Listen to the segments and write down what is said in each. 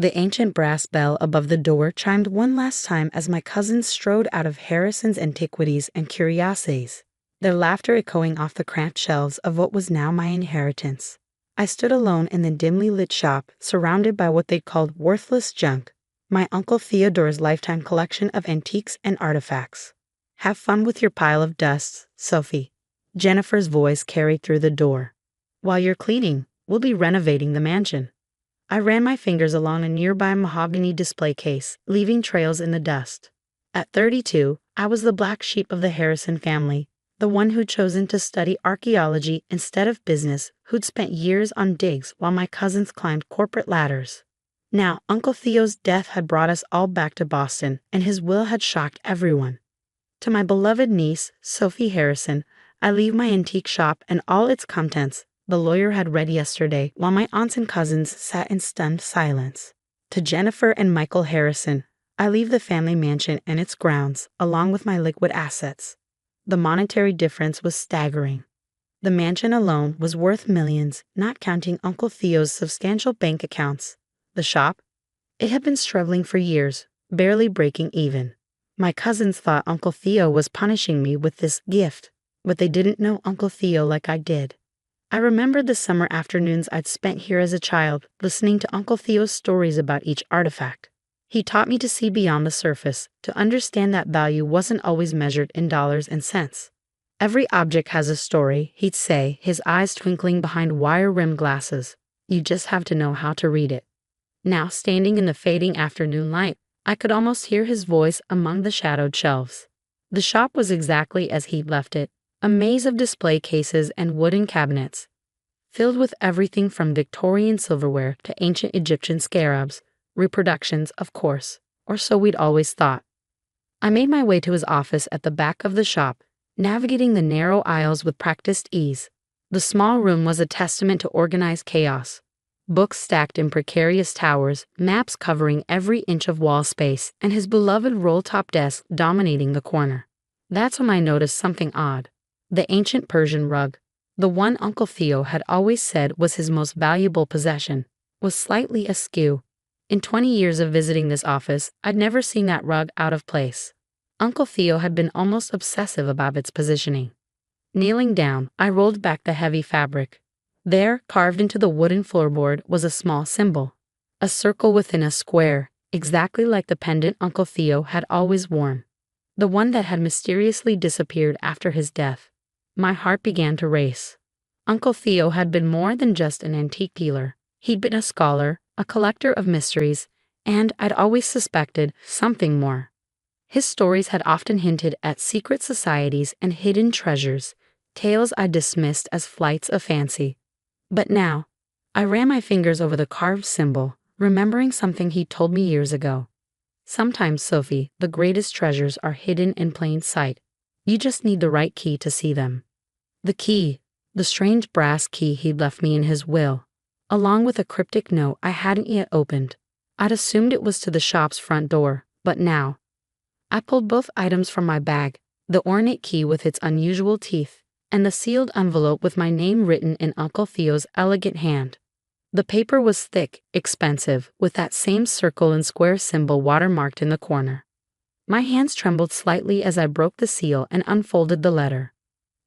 The ancient brass bell above the door chimed one last time as my cousins strode out of Harrison's Antiquities and Curiosities, their laughter echoing off the cramped shelves of what was now my inheritance. I stood alone in the dimly lit shop, surrounded by what they called worthless junk, my Uncle Theodore's lifetime collection of antiques and artifacts. "Have fun with your pile of dust, Sophie," Jennifer's voice carried through the door. "While you're cleaning, we'll be renovating the mansion." I ran my fingers along a nearby mahogany display case, leaving trails in the dust. At 32, I was the black sheep of the Harrison family, the one who'd chosen to study archaeology instead of business, who'd spent years on digs while my cousins climbed corporate ladders. Now, Uncle Theo's death had brought us all back to Boston, and his will had shocked everyone. To my beloved niece, Sophie Harrison, I leave my antique shop and all its contents the lawyer had read yesterday while my aunts and cousins sat in stunned silence. To Jennifer and Michael Harrison, I leave the family mansion and its grounds, along with my liquid assets. The monetary difference was staggering. The mansion alone was worth millions, not counting Uncle Theo's substantial bank accounts. The shop? It had been struggling for years, barely breaking even. My cousins thought Uncle Theo was punishing me with this gift, but they didn't know Uncle Theo like I did. I remembered the summer afternoons I'd spent here as a child, listening to Uncle Theo's stories about each artifact. He taught me to see beyond the surface, to understand that value wasn't always measured in dollars and cents. "Every object has a story," he'd say, his eyes twinkling behind wire-rimmed glasses. "You just have to know how to read it." Now, standing in the fading afternoon light, I could almost hear his voice among the shadowed shelves. The shop was exactly as he'd left it, a maze of display cases and wooden cabinets, filled with everything from Victorian silverware to ancient Egyptian scarabs, reproductions, of course, or so we'd always thought. I made my way to his office at the back of the shop, navigating the narrow aisles with practiced ease. The small room was a testament to organized chaos. Books stacked in precarious towers, maps covering every inch of wall space, and his beloved roll-top desk dominating the corner. That's when I noticed something odd. The ancient Persian rug, the one Uncle Theo had always said was his most valuable possession, was slightly askew. In 20 years of visiting this office, I'd never seen that rug out of place. Uncle Theo had been almost obsessive about its positioning. Kneeling down, I rolled back the heavy fabric. There, carved into the wooden floorboard, was a small symbol, a circle within a square, exactly like the pendant Uncle Theo had always worn, the one that had mysteriously disappeared after his death. My heart began to race. Uncle Theo had been more than just an antique dealer. He'd been a scholar, a collector of mysteries, and I'd always suspected something more. His stories had often hinted at secret societies and hidden treasures, tales I dismissed as flights of fancy. But now, I ran my fingers over the carved symbol, remembering something he told me years ago. "Sometimes, Sophie, the greatest treasures are hidden in plain sight. You just need the right key to see them." The key, the strange brass key he'd left me in his will, along with a cryptic note I hadn't yet opened. I'd assumed it was to the shop's front door, but now. I pulled both items from my bag, the ornate key with its unusual teeth, and the sealed envelope with my name written in Uncle Theo's elegant hand. The paper was thick, expensive, with that same circle and square symbol watermarked in the corner. My hands trembled slightly as I broke the seal and unfolded the letter.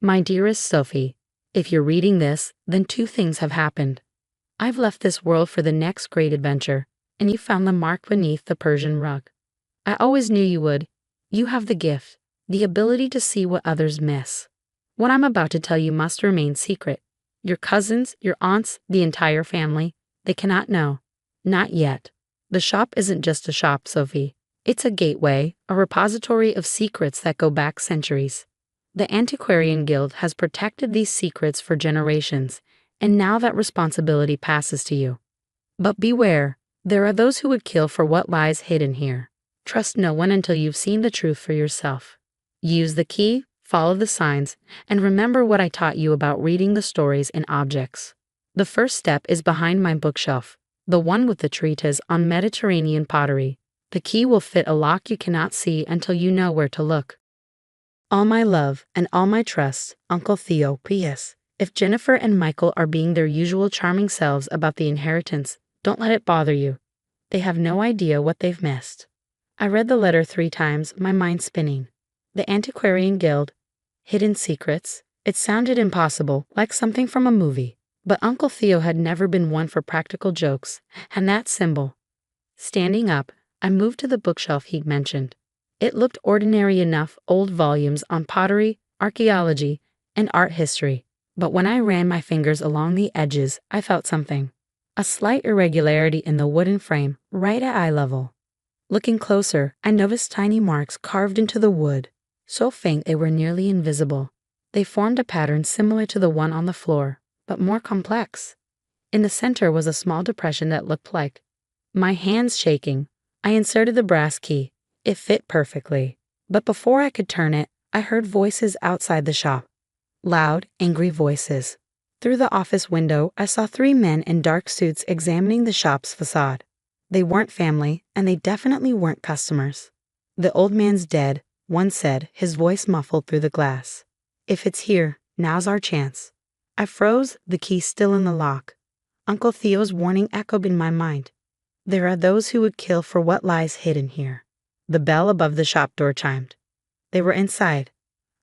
"My dearest Sophie, if you're reading this, then two things have happened. I've left this world for the next great adventure, and you found the mark beneath the Persian rug. I always knew you would. You have the gift, the ability to see what others miss. What I'm about to tell you must remain secret. Your cousins, your aunts, the entire family, they cannot know. Not yet. The shop isn't just a shop, Sophie. It's a gateway, a repository of secrets that go back centuries. The Antiquarian Guild has protected these secrets for generations, and now that responsibility passes to you. But beware, there are those who would kill for what lies hidden here. Trust no one until you've seen the truth for yourself. Use the key, follow the signs, and remember what I taught you about reading the stories in objects. The first step is behind my bookshelf, the one with the treatise on Mediterranean pottery. The key will fit a lock you cannot see until you know where to look. All my love and all my trust, Uncle Theo. P.S. If Jennifer and Michael are being their usual charming selves about the inheritance, don't let it bother you. They have no idea what they've missed. I read the letter 3 times, my mind spinning. The Antiquarian Guild, hidden secrets. It sounded impossible, like something from a movie. But Uncle Theo had never been one for practical jokes, and that symbol. Standing up, I moved to the bookshelf he'd mentioned. It looked ordinary enough, old volumes on pottery, archaeology, and art history. But when I ran my fingers along the edges, I felt something. A slight irregularity in the wooden frame, right at eye level. Looking closer, I noticed tiny marks carved into the wood, so faint they were nearly invisible. They formed a pattern similar to the one on the floor, but more complex. In the center was a small depression that looked like. My hands shaking, I inserted the brass key. It fit perfectly. But before I could turn it, I heard voices outside the shop. Loud, angry voices. Through the office window, I saw 3 men in dark suits examining the shop's facade. They weren't family, and they definitely weren't customers. "The old man's dead," one said, his voice muffled through the glass. "If it's here, now's our chance." I froze, the key still in the lock. Uncle Theo's warning echoed in my mind. There are those who would kill for what lies hidden here. The bell above the shop door chimed. They were inside.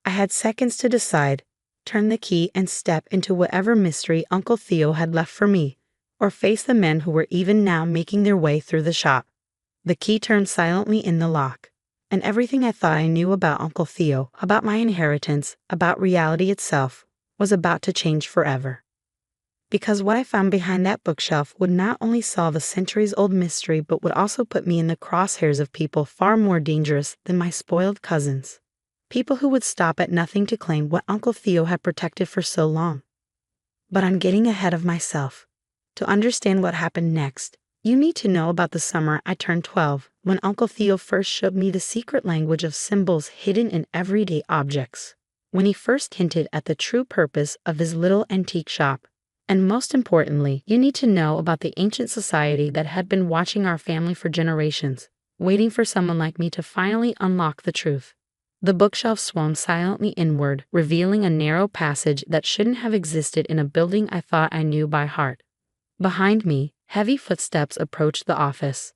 I had seconds to decide, turn the key and step into whatever mystery Uncle Theo had left for me, or face the men who were even now making their way through the shop. The key turned silently in the lock, and everything I thought I knew about Uncle Theo, about my inheritance, about reality itself, was about to change forever. Because what I found behind that bookshelf would not only solve a centuries-old mystery but would also put me in the crosshairs of people far more dangerous than my spoiled cousins. People who would stop at nothing to claim what Uncle Theo had protected for so long. But I'm getting ahead of myself. To understand what happened next, you need to know about the summer I turned 12, when Uncle Theo first showed me the secret language of symbols hidden in everyday objects. When he first hinted at the true purpose of his little antique shop. And most importantly, you need to know about the ancient society that had been watching our family for generations, waiting for someone like me to finally unlock the truth. The bookshelf swung silently inward, revealing a narrow passage that shouldn't have existed in a building I thought I knew by heart. Behind me, heavy footsteps approached the office.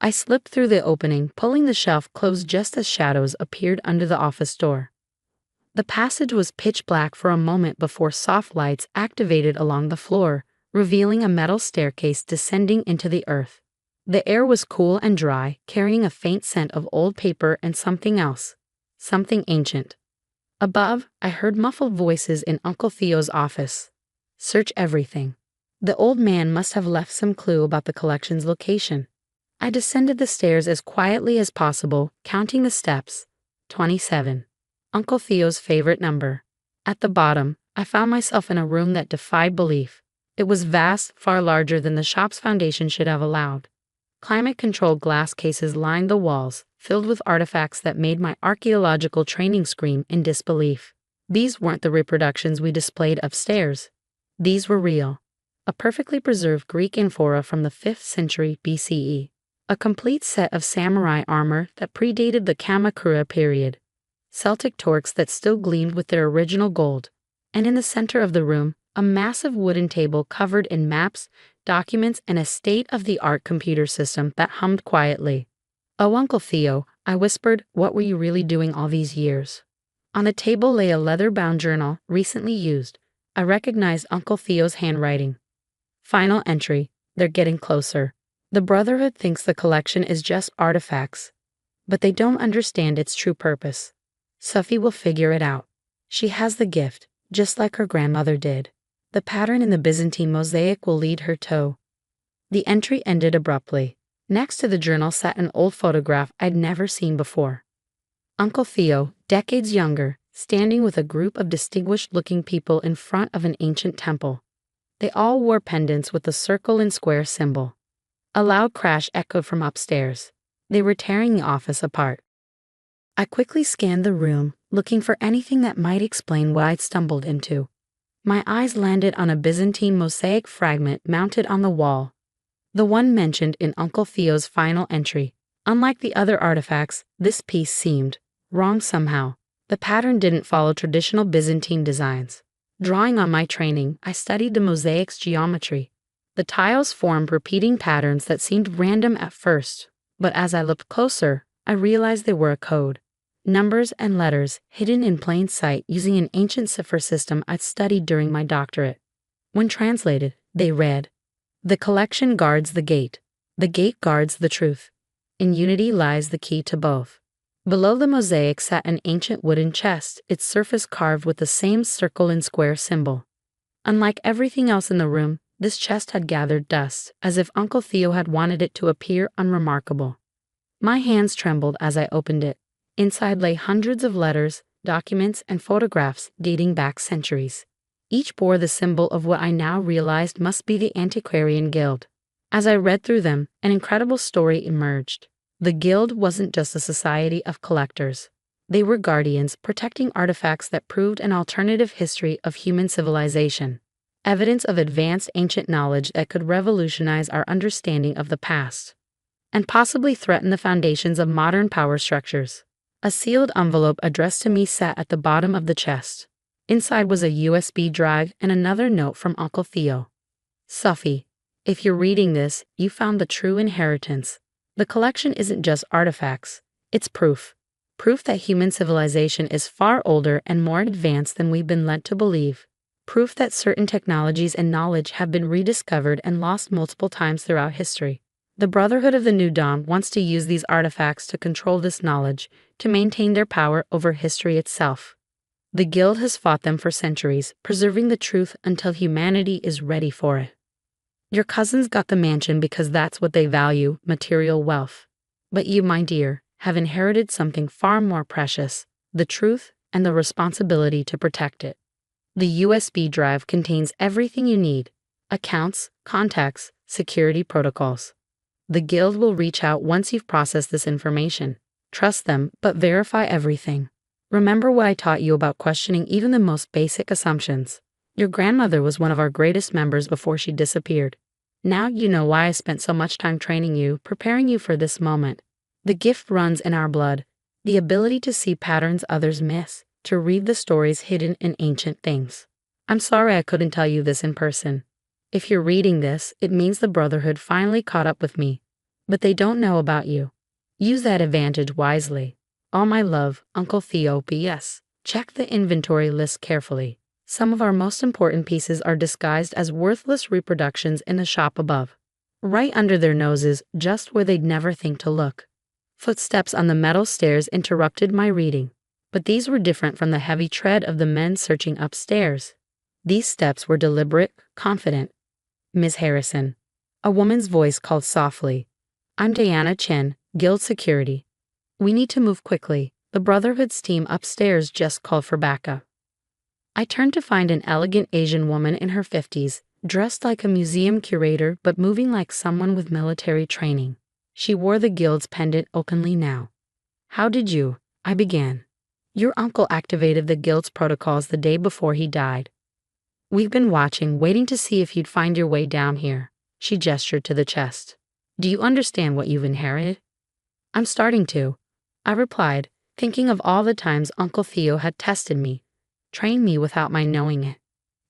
I slipped through the opening, pulling the shelf closed just as shadows appeared under the office door. The passage was pitch black for a moment before soft lights activated along the floor, revealing a metal staircase descending into the earth. The air was cool and dry, carrying a faint scent of old paper and something else. Something ancient. Above, I heard muffled voices in Uncle Theo's office. Search everything. The old man must have left some clue about the collection's location. I descended the stairs as quietly as possible, counting the steps. 27. Uncle Theo's favorite number. At the bottom, I found myself in a room that defied belief. It was vast, far larger than the shop's foundation should have allowed. Climate-controlled glass cases lined the walls, filled with artifacts that made my archaeological training scream in disbelief. These weren't the reproductions we displayed upstairs. These were real. A perfectly preserved Greek amphora from the 5th century BCE. A complete set of samurai armor that predated the Kamakura period. Celtic torques that still gleamed with their original gold, and in the center of the room, a massive wooden table covered in maps, documents, and a state-of-the-art computer system that hummed quietly. "Oh, Uncle Theo," I whispered, "what were you really doing all these years?" On the table lay a leather-bound journal, recently used. I recognized Uncle Theo's handwriting. Final entry, they're getting closer. The Brotherhood thinks the collection is just artifacts, but they don't understand its true purpose. Sophie will figure it out. She has the gift, just like her grandmother did. The pattern in the Byzantine mosaic will lead her to. The entry ended abruptly. Next to the journal sat an old photograph I'd never seen before. Uncle Theo, decades younger, standing with a group of distinguished-looking people in front of an ancient temple. They all wore pendants with the circle and square symbol. A loud crash echoed from upstairs. They were tearing the office apart. I quickly scanned the room, looking for anything that might explain what I'd stumbled into. My eyes landed on a Byzantine mosaic fragment mounted on the wall. The one mentioned in Uncle Theo's final entry. Unlike the other artifacts, this piece seemed wrong somehow. The pattern didn't follow traditional Byzantine designs. Drawing on my training, I studied the mosaic's geometry. The tiles formed repeating patterns that seemed random at first, but as I looked closer, I realized they were a code. Numbers and letters hidden in plain sight using an ancient cipher system I'd studied during my doctorate. When translated, they read, "The collection guards the gate guards the truth. In unity lies the key to both." Below the mosaic sat an ancient wooden chest, its surface carved with the same circle and square symbol. Unlike everything else in the room, this chest had gathered dust, as if Uncle Theo had wanted it to appear unremarkable. My hands trembled as I opened it. Inside lay hundreds of letters, documents, and photographs dating back centuries. Each bore the symbol of what I now realized must be the Antiquarian Guild. As I read through them, an incredible story emerged. The Guild wasn't just a society of collectors. They were guardians protecting artifacts that proved an alternative history of human civilization. Evidence of advanced ancient knowledge that could revolutionize our understanding of the past, and possibly threaten the foundations of modern power structures. A sealed envelope addressed to me sat at the bottom of the chest. Inside was a USB drive and another note from Uncle Theo. "Sophie, if you're reading this, you found the true inheritance. The collection isn't just artifacts, it's proof. Proof that human civilization is far older and more advanced than we've been led to believe. Proof that certain technologies and knowledge have been rediscovered and lost multiple times throughout history. The Brotherhood of the New Dawn wants to use these artifacts to control this knowledge, to maintain their power over history itself. The Guild has fought them for centuries, preserving the truth until humanity is ready for it. Your cousins got the mansion because that's what they value, material wealth. But you, my dear, have inherited something far more precious, the truth and the responsibility to protect it. The USB drive contains everything you need: accounts, contacts, security protocols. The Guild will reach out once you've processed this information. Trust them, but verify everything. Remember what I taught you about questioning even the most basic assumptions. Your grandmother was one of our greatest members before she disappeared. Now you know why I spent so much time training you, preparing you for this moment. The gift runs in our blood, the ability to see patterns others miss, to read the stories hidden in ancient things. I'm sorry I couldn't tell you this in person. If you're reading this, it means the Brotherhood finally caught up with me. But they don't know about you. Use that advantage wisely. All my love, Uncle Theo. P.S. Check the inventory list carefully. Some of our most important pieces are disguised as worthless reproductions in the shop above. Right under their noses, just where they'd never think to look. Footsteps on the metal stairs interrupted my reading. But these were different from the heavy tread of the men searching upstairs. These steps were deliberate, confident. "Miss Harrison." A woman's voice called softly. "I'm Diana Chen, Guild Security. We need to move quickly. The Brotherhood's team upstairs just called for backup." I turned to find an elegant Asian woman in her 50s, dressed like a museum curator but moving like someone with military training. She wore the Guild's pendant openly now. "How did you?" I began. "Your uncle activated the Guild's protocols the day before he died. We've been watching, waiting to see if you'd find your way down here." She gestured to the chest. "Do you understand what you've inherited?" "I'm starting to," I replied, thinking of all the times Uncle Theo had tested me, trained me without my knowing it.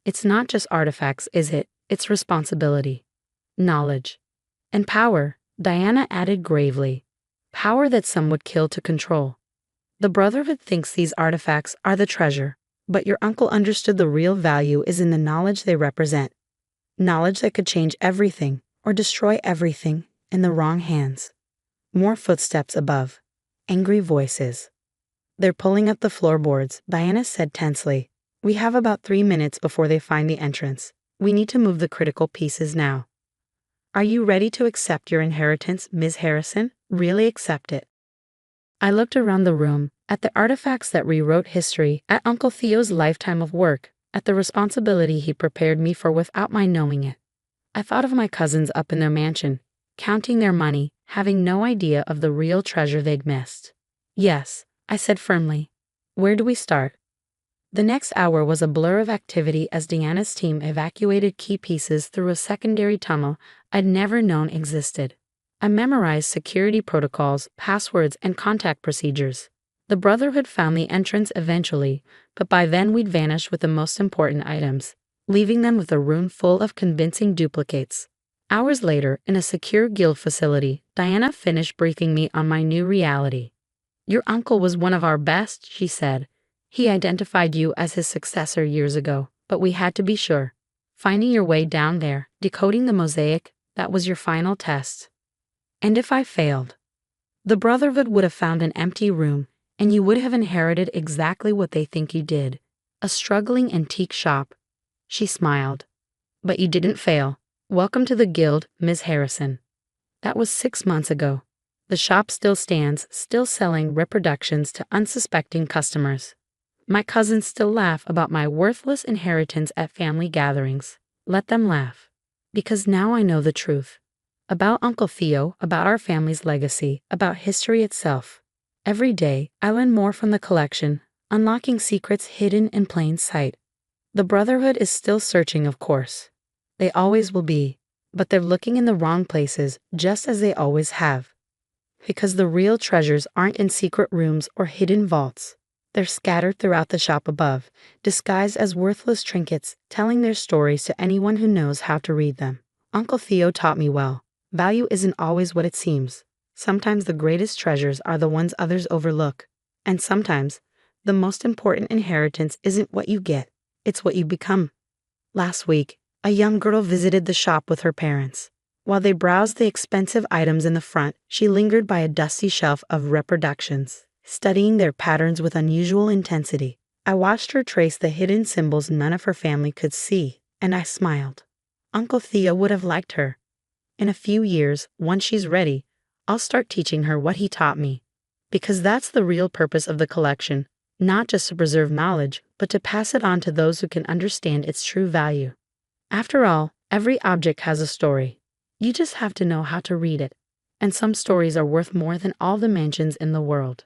It's not just artifacts, is it? It's responsibility, knowledge, and power, Diana added gravely. Power that some would kill to control. The Brotherhood thinks these artifacts are the treasure, but your uncle understood the real value is in the knowledge they represent. Knowledge that could change everything or destroy everything in the wrong hands. More footsteps above. Angry voices. "They're pulling up the floorboards," Diana said tensely. "We have about 3 minutes before they find the entrance. We need to move the critical pieces now." "Are you ready to accept your inheritance, Ms. Harrison? Really accept it?" I looked around the room, at the artifacts that rewrote history, at Uncle Theo's lifetime of work, at the responsibility he prepared me for without my knowing it. I thought of my cousins up in their mansion, counting their money, having no idea of the real treasure they'd missed. "Yes," I said firmly. "Where do we start?" The next hour was a blur of activity as Diana's team evacuated key pieces through a secondary tunnel I'd never known existed. I memorized security protocols, passwords, and contact procedures. The Brotherhood found the entrance eventually, but by then we'd vanished with the most important items, leaving them with a room full of convincing duplicates. Hours later, in a secure guild facility, Diana finished briefing me on my new reality. Your uncle was one of our best, she said. He identified you as his successor years ago, but we had to be sure. Finding your way down there, decoding the mosaic, that was your final test. And if I failed? The Brotherhood would have found an empty room, and you would have inherited exactly what they think you did. A struggling antique shop. She smiled. But you didn't fail. Welcome to the guild, Ms. Harrison. That was 6 months ago. The shop still stands, still selling reproductions to unsuspecting customers. My cousins still laugh about my worthless inheritance at family gatherings. Let them laugh. Because now I know the truth. About Uncle Theo, about our family's legacy, about history itself. Every day, I learn more from the collection, unlocking secrets hidden in plain sight. The Brotherhood is still searching, of course. They always will be, but they're looking in the wrong places, just as they always have. Because the real treasures aren't in secret rooms or hidden vaults. They're scattered throughout the shop above, disguised as worthless trinkets, telling their stories to anyone who knows how to read them. Uncle Theo taught me well. Value isn't always what it seems. Sometimes the greatest treasures are the ones others overlook. And sometimes, the most important inheritance isn't what you get, it's what you become. Last week, a young girl visited the shop with her parents. While they browsed the expensive items in the front, she lingered by a dusty shelf of reproductions, studying their patterns with unusual intensity. I watched her trace the hidden symbols none of her family could see, and I smiled. Uncle Theo would have liked her. In a few years, once she's ready, I'll start teaching her what he taught me. Because that's the real purpose of the collection, not just to preserve knowledge, but to pass it on to those who can understand its true value. After all, every object has a story. You just have to know how to read it. And some stories are worth more than all the mansions in the world.